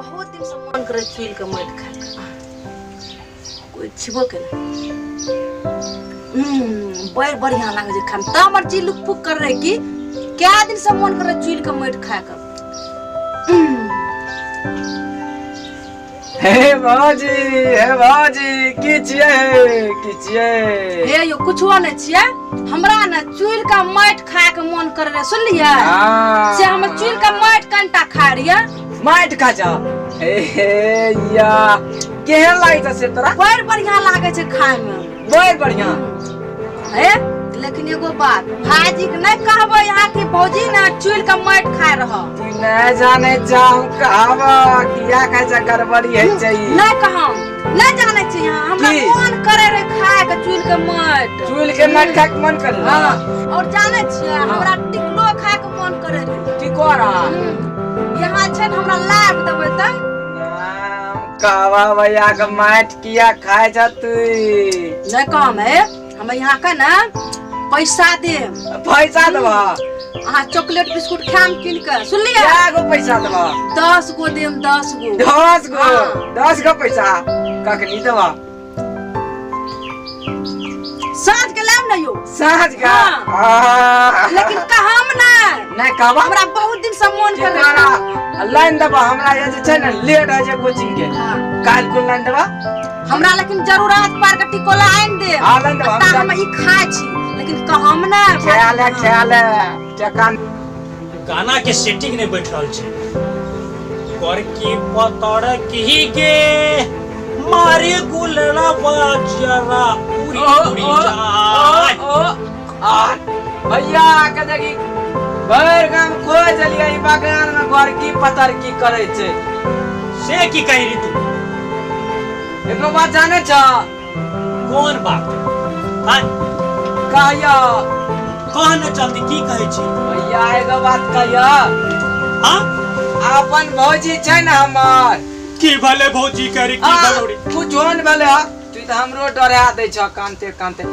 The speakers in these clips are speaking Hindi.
चुल के मट खा कोई छिबो के बड़ बढ़िया लागे जे खाम त हमर जी लुक फुक कर रहे कि क्या दिन से मन करे चुल के मट खा के। हे बाजी की छिए हे यो कुछो नै छिए हमरा न चुल का मट खा के मन कर रे सुनलिए से हम चुल का मट कंटा खा रिया मट खा जा हे या केहन लागे छ से तोरा बड़ बढ़िया लागे छै खाए में बड़ बढ़िया हे लेकिन एगो बात भाजी के नै कहबो यहाँ की भौजी ना चुल का मट खा रह तू नै जाने जाऊ कहबो किया कहै छ गड़बड़ी है छै नै कहम नै जाने छी यहाँ हमरा मन करे रे खाए के चुल के मट खा के मन करे हां और जाने छी हमरा टिकलो खाए के मन करे रे टिकोरा यहाँ छै हमरा लाग देबै त कहवा भैया के मट किया खाए छ तू नै काम है हम यहाँ का ना पैसा दे पैसा देबा अहाँ चॉकलेट बिस्कुट खाम किन के सुनलिए क्या पैसा देबा 10 गो देम 10 गो 10 गो पैसा कखनी देबा साँझ के लाम न यो साँझ का लेकिन कहम ना नै कहबा हमरा बहुत दिन से मन कर रहा लाइन देबा हमरा जे छै न लेट है जे कोचिंग के काल को लाइन देबा हमरा लेकिन जरूरत पार के टिकोला आइन दे हां लाइन देबा हम ई खाय छी लेकिन कहम ना ख्याल है चकान गाना के सेटिंग नहीं बैठ रहल छै कर की पतड़ की के मारे गुलड़ा बाजरा पूरी पूरी जाय भैया के देखी भर गाम खोज लिया ई बागान में घर की पतर की करे छै से की कहि री तू एको बात जाने छ कोन बात हां कहया कह न जल्दी की कहै छी भैया एगो बात कहया हां अपन भौजी छै न हमर की भले भौजी करे की भलोड़ी तू जोन भले तू त हमरो डरा दै छ कांते कांते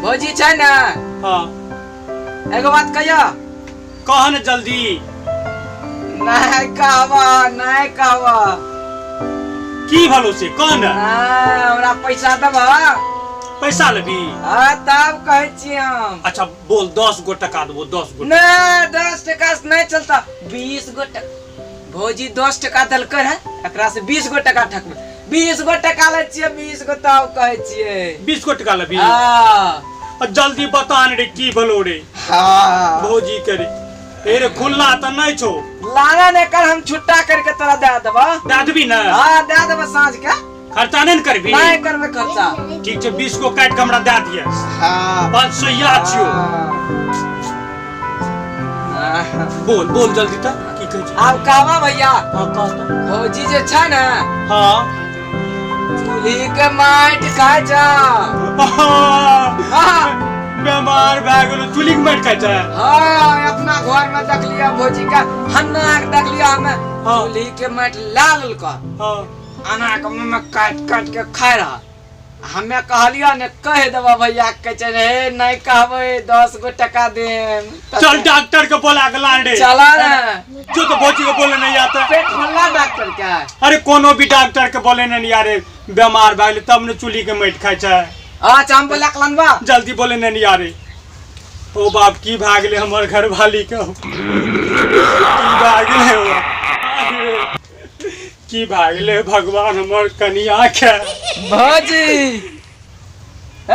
भौजी छै न हां एगो बात कहया कह न जल्दी नहीं कहवा की भलो से कह न हमरा पैसा देबा पैसा लेबी हां तब कहै छी हम अच्छा बोल 10 गो टका देबो 10 गो नहीं 10 टका से नहीं चलता 20 गो भौजी 10 टका देलकै है एकरा से 20 गो टका ठकबै 20 गो टका ले छियै 20 गो तब कहै छियै 20 गो टका लेबी हां जल्दी बता न रे की भलो रे हां भौजी करे एरे खुलना त नहीं छो लाना ने कर हम छुट्टा करके तोरा दे देबा दे देबी न हां दे देबा साँझ के खर्चा नहीं करबी नहीं करबे खर्चा ठीक छै 20 को काट के हमरा दे दिए हां 500 या छियो बोल बोल जल्दी त की कहै छी अब कहवा भैया हां कह त भौजी जे छै न हां चूल्ही के माट खाय छ हां बीमार भ गेलो चूल्ही के माट खाय छ हां अपना घर में देख लिया भौजी का हन्ना के देख लिया हमें चूल्ही के माट लाल का हां आना के मुंह में काट काट के खाय रहा हमें कहलिया ने कह देबा भैया के छै रे नहीं कहबै 10 गो टका दे चल डॉक्टर के बोला के लान रे चला रे जो तो भौजी के बोले नहीं आता पेट फुल्ला डॉक्टर के अरे कोनो भी डॉक्टर के बोले नहीं यारे बीमार भ गेल तब न चूल्ही के माट खाय छ अच्छा हम बोला लनबा जल्दी बोले नहीं यारे ओ बाप की भाग ले हमर घर वाली के की भाग ले की भाग ले भगवान हमर कनिया के भौजी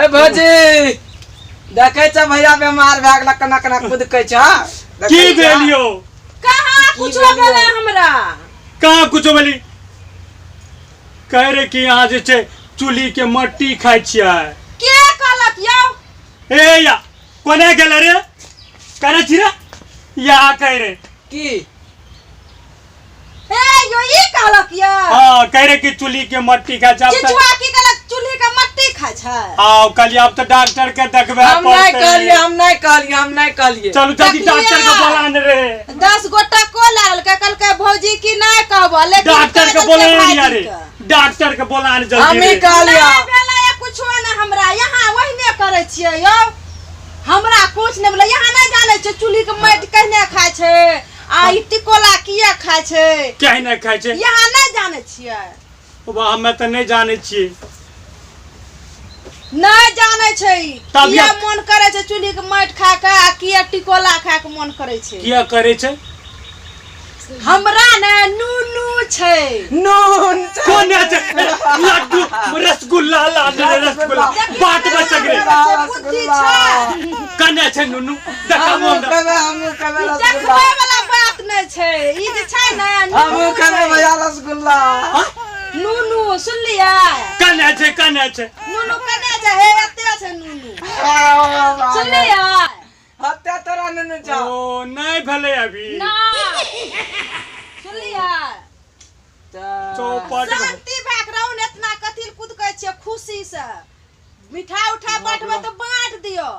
ए भौजी देखे छ भैया बीमार भ गेल कना कना खुद कहै छ की भेलियो कहां कुछो भेले हमरा कहां कुछो भेली कह रे कि यहां जे छै चूल्ही के मट्टी खाय छियै के कहलक यौ ए या कोने गेल रे करे छी रे या कह रे की ए यो ई कहलक या हां कह रे कि चूल्ही के मट्टी खाय छ किछुआ की कहलक चूल्ही के मट्टी खाय छै। आओ कहलिए अब तो डॉक्टर के देखबे हम नहीं पड़तै। कहलिए, हम नहीं कहलिए, हम नहीं कहलिए। चलू जल्दी डॉक्टर के बोलाने रे। 10 गोटा को लागल के कहलकै भौजी की नहीं कहबो, लेकिन डॉक्टर के बोलाने लिया रे, डॉक्टर के बोलाने जल्दी हम ही रे। कहलिए। नहीं भेलै या कुछो न हमरा, यहाँ वहीने करे छियै यौ। हमरा कुछ नहीं भेलै, यहाँ नहीं जाने छै चूल्ही के माटि कहने खाय छै आ ई टिकोला किया खाय छै, कहीं नहीं खाय छै। यहाँ नहीं जाने छियै। बा हमें तो नहीं जाने छिए। नहीं जाने छै तब किया या- मन करे छै चूल्ही के माटि खा के आ किया टिकोला खा के मन करे छै। किया करे छै? हमरा ने नूनू छै। नून कौन है? लड्डू रसगुल्ला लादे रसगुल्ला बाट में सगरे बुद्धि छै। कने छै नुनू देखा हम मोन कहबे, हम कहबे देखबै रसगुल्ला। वाला बात नहीं छै, ई जे छै ने हम नूनू कहबे छै। भैया रसगुल्ला। नूनू सुनलियै, कने छै कने छै? नूनू कने छै हे, एते छै नूनू सुनलियै। हत्या तोरा नून जा। ओ नहीं भेले अभी। नहीं सुनलियै। चौपट में- शांति भए के रहू ने, इतना कथी कुदकै छियै खुशी से। मिठाई उठाई बांटबै तो बांट दियो।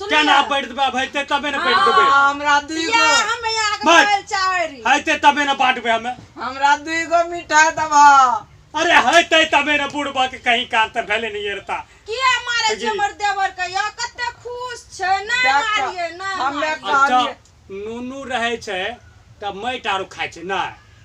केना बैठ देबे भैते तबे न बैठ देबे। हमरा दुइगो, हम यहाँ के बैठ। बोल चाहरी। हैते तबे न बांटबे हमें। हमरा दुइगो मिठाई दबा। अरे हैते तबे न बुढ़बा के कहीं कान त भेले नहीं रहता। किया मारे जी। छै हमर देवर के या कते खुश छै, नहीं देखा, मारिए नहीं हमे मारिए। अच्छा कहलिए। नुनू रहे छै त माटि आरो खाय छै ना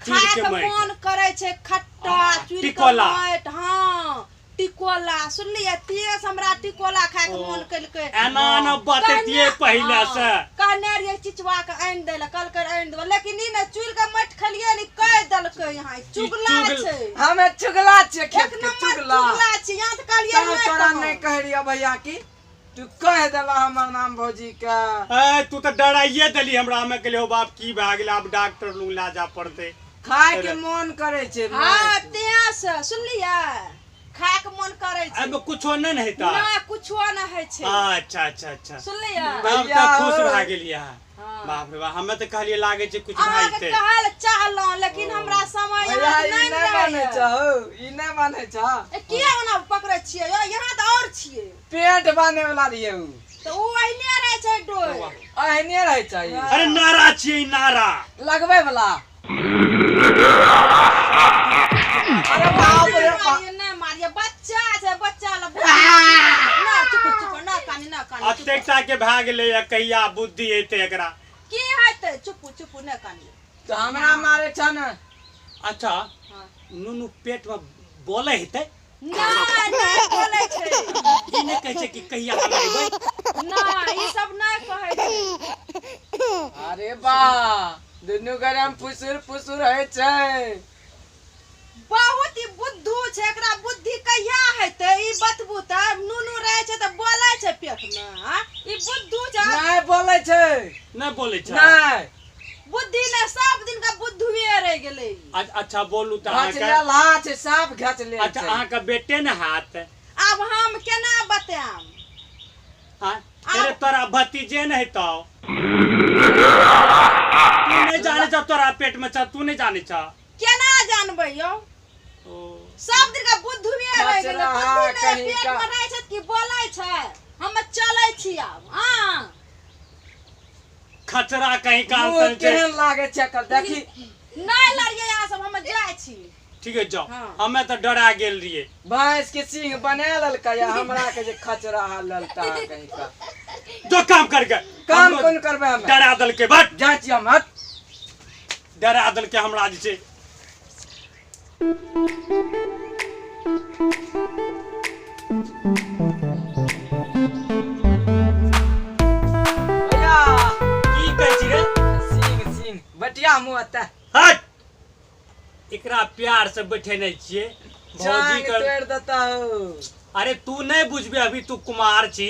चूड़ खाए के के माटि। मन करे छै खट्टा हाँ, चूड़ के टिकोला। माटि। हाँ टिकोला सुनलिए, तेज हमरा टिकोला खाए के मन कलकै। एना न बतैतिए पहिले से। कहने रहिए चिचवा के आनि दे ले, कल कर आनि देबो, लेकिन ई ने चूड़ के माटि खलिए नि कह देलकै। यहाँ चुगला चुगल- छै, हमे चुगला छियै, खेत एक के नंबर चुगला। चुगला छै। यहाँ त कहलिए तब नहीं तोरा कहब। नहीं कह रहिया भैया की तू कह देला हमर नाम भौजी के। ए तू त डराइए देली हमरा। हमें कहलिए हो बाप की भए गेल, आब डॉक्टर लू ला जा पड़ते। खाए के मन करे छै। हाँ तें से सुनलिए, खाए के मन करे छै। अब कुछो नहीं हेता। ना कुछो न है छै अच्छा अच्छा अच्छा सुनलिए। अब भैया त खुश हो। भए गेलिए। हाँ। बाप रे बाप हमें त कहलिए लागे छै कुछ अहाँके भाईते। कहल चाहलहुँ, लेकिन हमरा समय भैया यहाँ ई नहीं नहीं माने रहैए। छ, ई नहीं माने छ। ए, किया ओना पकड़े छियै यौ? यहाँ त और छियै पेट बांधे वाला रहिए उ। त उ अहिने रहे छै डोय। अहने रहे चाहिए। अरे नारा छिए ई नारा। लगबै वाला। अरे बाप रे बाप। मारिए नहीं मारिए, बच्चा छै, बच्चा ल ना चुप चुप ना कानी ना कानी। चुप। अतेकता के भए गेलै या कहिया बुद्धि हेतै एकरा। की हेतै? चुप चुप ना कानी। तो हमरा मारे छ न। अच्छा हाँ। नुनू पेट में बोले हेतै। ना नहीं बोले छै। ई नहीं कहै छै कि कहिया हम अयबै। ना ई सब नहीं कहै छै। अरे बा दुनू गरम फुसुर फुसुर है छै। बहुत ही बुद्धू छै, एकरा बुद्धि कहिया हेतै ई बतबू त। नूनू रहे छै त बोले छै पेट में। हाँ? ई बुद्धू छै, नहीं बोले छै। नहीं बोले छै। नहीं बुद्धि ने सब दिन का बुद्धुए रह गेलै। अच्छा बोलू त घाच अहाँके। ला छै, साफ घाच ले अच्छा छै। अहाँके बेटे ने हाथ। अब हम केना बताएम? हाँ? अरे तोरा भतीजे नहीं हेतौ। तू नहीं जाने छ तोरा पेट में छ, तू नहीं जाने छ। केना जानबै यौ? ओ सब दिन का बुद्धुए रह गेलै। खचरा बुद्धि ने कहीं पेट का। में रहे छै कि बोले छै। हम चलै छी अब। हाँ खचरा कहीं का मुँह अंतर छै। केहन लागे छै कर देखी। नहीं लड़िए यहाँ सब, हम जाइ छी। ठीक है जाओ। हाँ। हमें तो डरा गेल रहिए। भैंस के सिंह बना ललका या हमरा के जे खचरा ललता कहीं का। जो काम कर के काम हमको कोन करबे हम? डरा दल के बट जांच मत। डरा दल के हमरा जे छै। भैया की कहै छी रे? सिंह सिंह बटिया मुंह अते। हट एकरा प्यार से बैठेने छिए भौजी जांग कर। तोड़ देता हो। अरे तू नहीं बुझबे, अभी तू कुमार छी।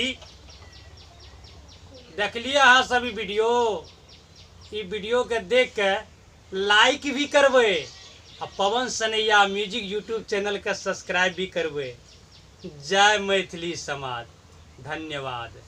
देखलिए हाँ सभी वीडियो। ई वीडियो के देख के लाइक भी करबे आ पवन सनैया म्यूजिक यूट्यूब चैनल के सब्सक्राइब भी करबे। जय मैथिली समाज। धन्यवाद।